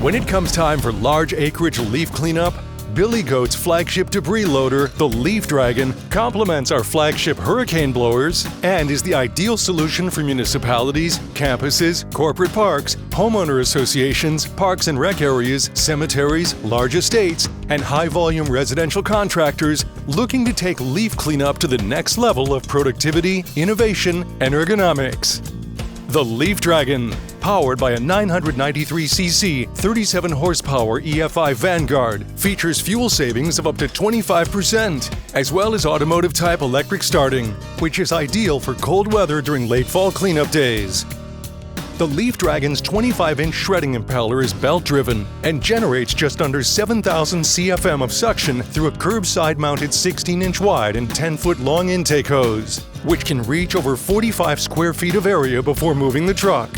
When it comes time for large acreage leaf cleanup, Billy Goat's flagship debris loader, the Leaf Dragon, complements our flagship hurricane blowers and is the ideal solution for municipalities, campuses, corporate parks, homeowner associations, parks and rec areas, cemeteries, large estates, and high-volume residential contractors looking to take leaf cleanup to the next level of productivity, innovation, and ergonomics. The Leaf Dragon, powered by a 993cc 37 horsepower EFI Vanguard, features fuel savings of up to 25%, as well as automotive-type electric starting, which is ideal for cold weather during late fall cleanup days. The Leaf Dragon's 25-inch shredding impeller is belt-driven and generates just under 7,000 CFM of suction through a curbside-mounted 16-inch wide and 10-foot long intake hose, which can reach over 45 square feet of area before moving the truck.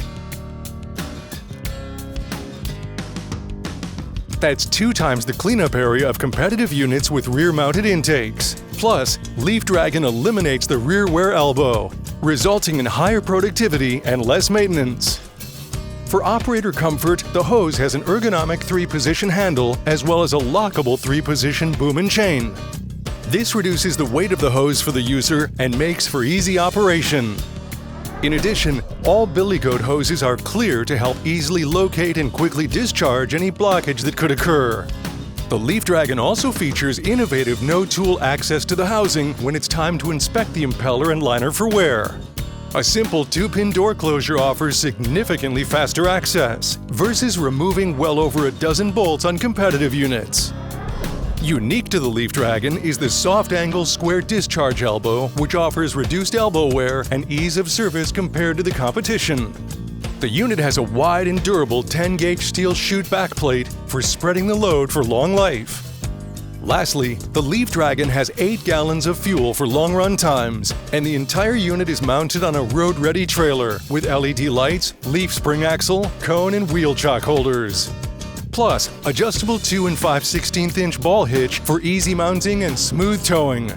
That's 2 times the cleanup area of competitive units with rear-mounted intakes. Plus, Leaf Dragon eliminates the rear wear elbow, resulting in higher productivity and less maintenance. For operator comfort, the hose has an ergonomic 3-position handle as well as a lockable 3-position boom and chain. This reduces the weight of the hose for the user and makes for easy operation. In addition, all Billy Goat hoses are clear to help easily locate and quickly discharge any blockage that could occur. The Leaf Dragon also features innovative no-tool access to the housing when it's time to inspect the impeller and liner for wear. A simple 2-pin door closure offers significantly faster access versus removing well over a dozen bolts on competitive units. Unique to the Leaf Dragon is the soft-angle square discharge elbow, which offers reduced elbow wear and ease of service compared to the competition. The unit has a wide and durable 10-gauge steel chute backplate for spreading the load for long life. Lastly, the Leaf Dragon has 8 gallons of fuel for long run times, and the entire unit is mounted on a road-ready trailer with LED lights, leaf spring axle, cone, and wheel chock holders. Plus, adjustable 2 5/16" ball hitch for easy mounting and smooth towing.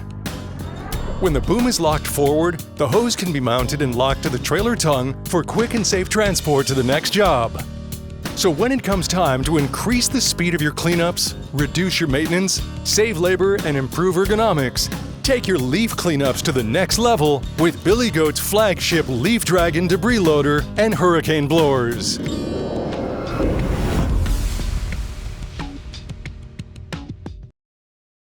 When the boom is locked forward, the hose can be mounted and locked to the trailer tongue for quick and safe transport to the next job. So when it comes time to increase the speed of your cleanups, reduce your maintenance, save labor, and improve ergonomics, take your leaf cleanups to the next level with Billy Goat's flagship Leaf Dragon debris loader and hurricane blowers.